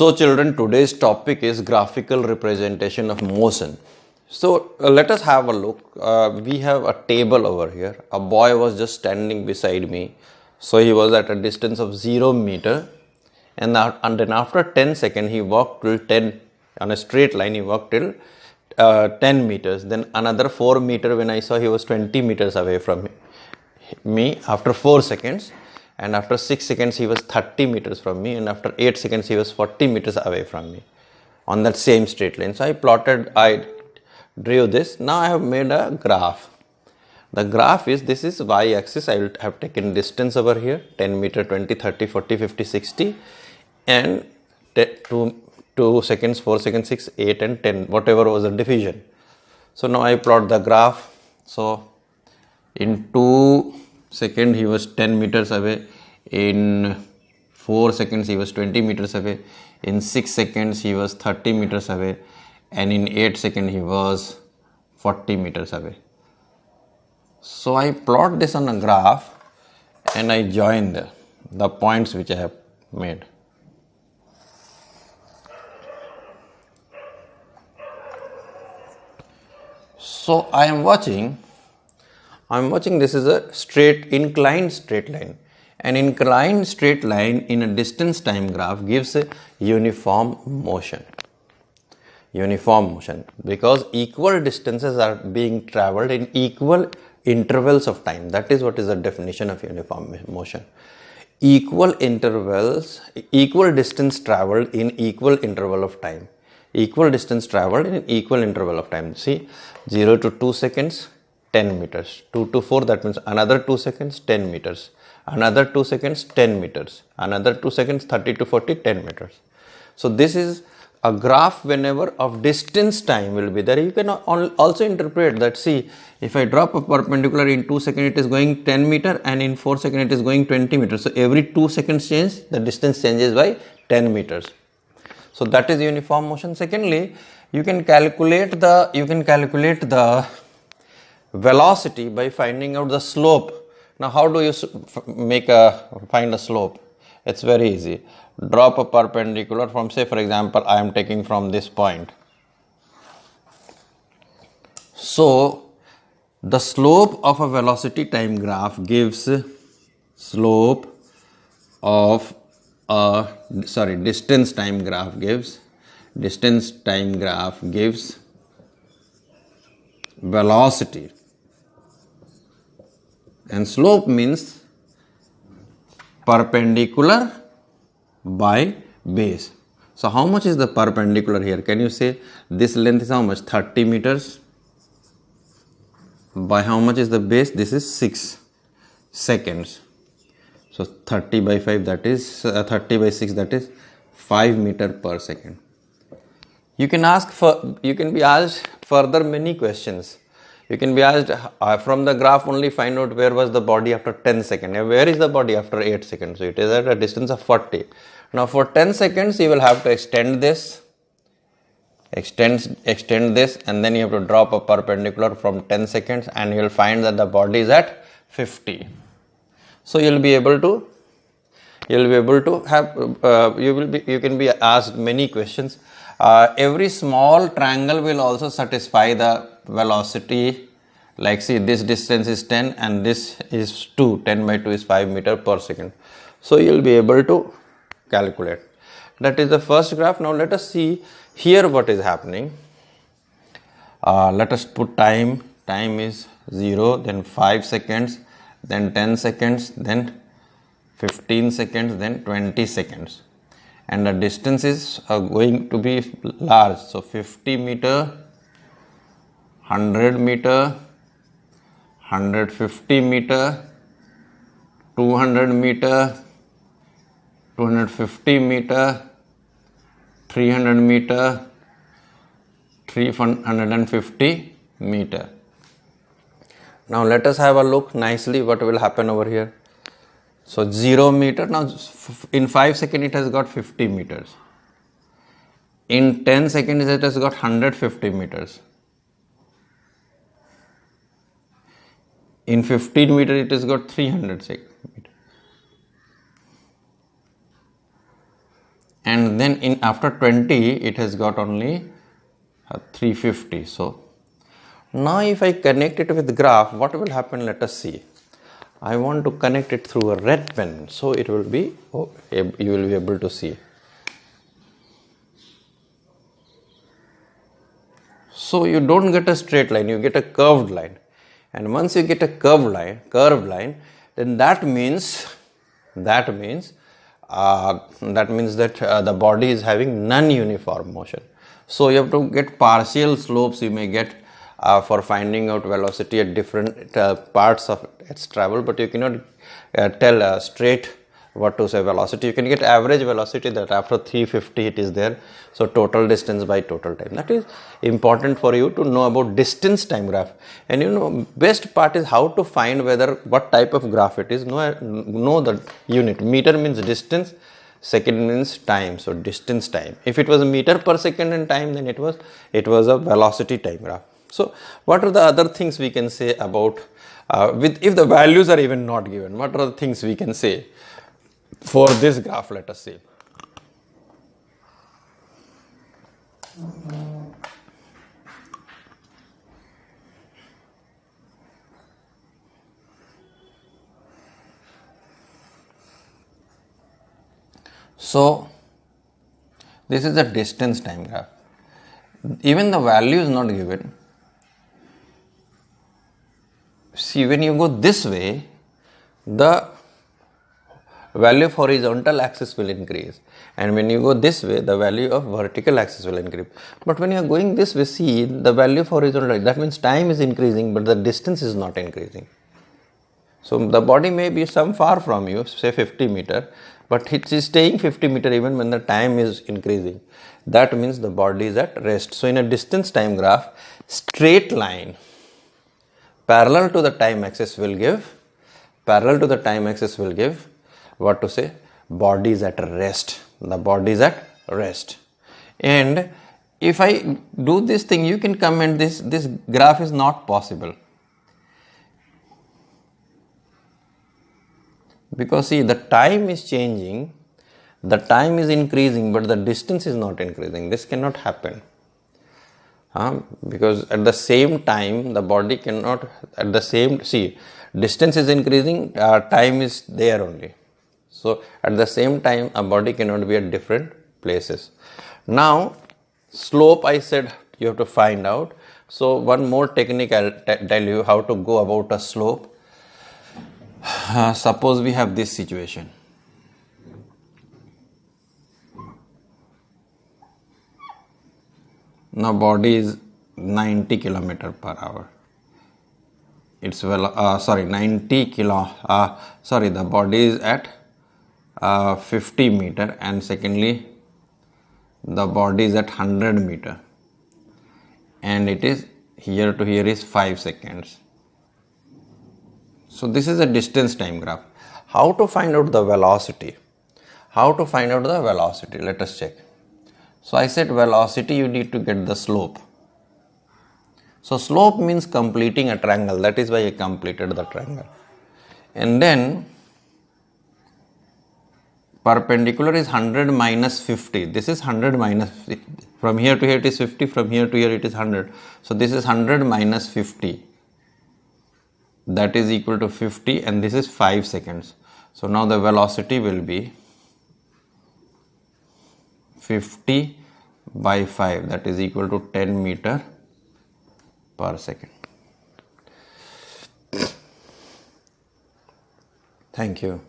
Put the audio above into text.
So children, today's topic is graphical representation of motion. So let us have a look. We have a table over here. A boy was just standing beside me. So he was at a distance of 0 meter, and then after 10 seconds he walked till 10 on a straight line. He walked till 10 meters. Then another 4 meter. When I saw, he was 20 meters away from me after 4 seconds, and after 6 seconds he was 30 meters from me, and after 8 seconds he was 40 meters away from me on that same straight line. So I drew this. Now I have made a graph. The graph is, this is y axis. I will have taken distance over here, 10 meter, 20, 30, 40, 50, 60, and 2 seconds, 4 seconds, 6, 8 and 10, whatever was the division. So now I plot the graph. So in 2 seconds he was 10 meters away, in 4 seconds he was 20 meters away, in 6 seconds he was 30 meters away, and in 8 seconds he was 40 meters away. So I plot this on a graph and I join the points which I have made. So I am watching this is a inclined straight line. An inclined straight line in a distance time graph gives a uniform motion. Uniform motion, because equal distances are being traveled in equal intervals of time. That is what is the definition of uniform motion. Equal distance traveled in equal interval of time. Equal distance traveled in equal interval of time. See, 0 to 2 seconds, 10 meters. 2 to 4, that means another 2 seconds, 10 meters. Another 2 seconds, 10 meters. Another 2 seconds, 30 to 40, 10 meters. So this is a graph whenever of distance time will be there. You can also interpret that. See, if I drop a perpendicular, in 2 seconds it is going 10 meter, and in 4 seconds it is going 20 meters. So every 2 seconds change, the distance changes by 10 meters. So that is uniform motion. Secondly, you can calculate the velocity by finding out the slope. Now how do you find a slope? It's very easy. Drop a perpendicular from, say for example, I am taking from this point. So the slope of a velocity time graph gives distance time graph gives velocity, and slope means perpendicular by base. So how much is the perpendicular here? Can you say this length is how much? 30 meters. By how much is the base? This is 6 seconds. So 30 by 5, that is 30 by 6, that is 5 meter per second. You can be asked further many questions. You can be asked from the graph only find out where was the body after 10 seconds. Where is the body after 8 seconds? So it is at a distance of 40. Now for 10 seconds you will have to extend this, and then you have to drop a perpendicular from 10 seconds, and you will find that the body is at 50. So you can be asked many questions. Every small triangle will also satisfy the velocity. Like, see, this distance is 10 and this is 2. 10 by 2 is 5 meter per second. So you will be able to calculate. That is the first graph. Now let us see here what is happening. Let us put time. Time is 0, then 5 seconds, then 10 seconds, then 15 seconds, then 20 seconds. And the distance is going to be large. So 50 meter, 100 meter, 150 meter, 200 meter, 250 meter, 300 meter, 350 meter. Now let us have a look nicely what will happen over here. So 0 meter, now in 5 seconds it has got 50 meters. In 10 seconds it has got 150 meters. In 15 meters it has got 300 meters. And then in after 20 it has got only 350. So now if I connect it with graph, what will happen? Let us see. I want to connect it through a red pen, so it will be, you will be able to see. So you don't get a straight line, you get a curved line, and once you get a curved line, then that means that the body is having non-uniform motion. So you have to get partial slopes. You may get for finding out velocity at different parts of its travel, but you cannot tell straight what to say velocity. You can get average velocity, that after 350 it is there. So total distance by total time. That is important for you to know about distance time graph. And you know, best part is how to find whether what type of graph it is. Know the unit. Meter means distance, second means time. So distance time. If it was a meter per second and time, then it was a velocity time graph. So what are the other things we can say about if the values are even not given? What are the things we can say for this graph? Let us see. So this is a distance time graph. Even the value is not given. See, when you go this way, the value of horizontal axis will increase, and when you go this way, the value of vertical axis will increase. But when you are going this way, see, the value of horizontal, that means time is increasing, but the distance is not increasing. So the body may be some far from you, say 50 meter, but it is staying 50 meter even when the time is increasing. That means the body is at rest. So in a distance time graph, straight line parallel to the time axis will give what to say, body is at rest. The body is at rest. And if I do this thing, you can comment this graph is not possible. Because see, the time is changing, the time is increasing, but the distance is not increasing. This cannot happen. Because at the same time, the body cannot, distance is increasing, time is there only. So at the same time, a body cannot be at different places. Now, slope, I said you have to find out. So one more technique I'll tell you how to go about a slope. Suppose we have this situation. Now body is 90 km per hour. It's the body is at 50 meter, and secondly the body is at 100 meter, and it is here to here is 5 seconds. So this is a distance time graph. How to find out the velocity? Let us check. So I said velocity, you need to get the slope. So slope means completing a triangle. That is why I completed the triangle. And then perpendicular is 100 minus 50. This is 100 minus 50. From here to here it is 50. From here to here it is 100. So this is 100 minus 50. That is equal to 50, and this is 5 seconds. So now the velocity will be 50 by 5, that is equal to 10 meter per second. Thank you.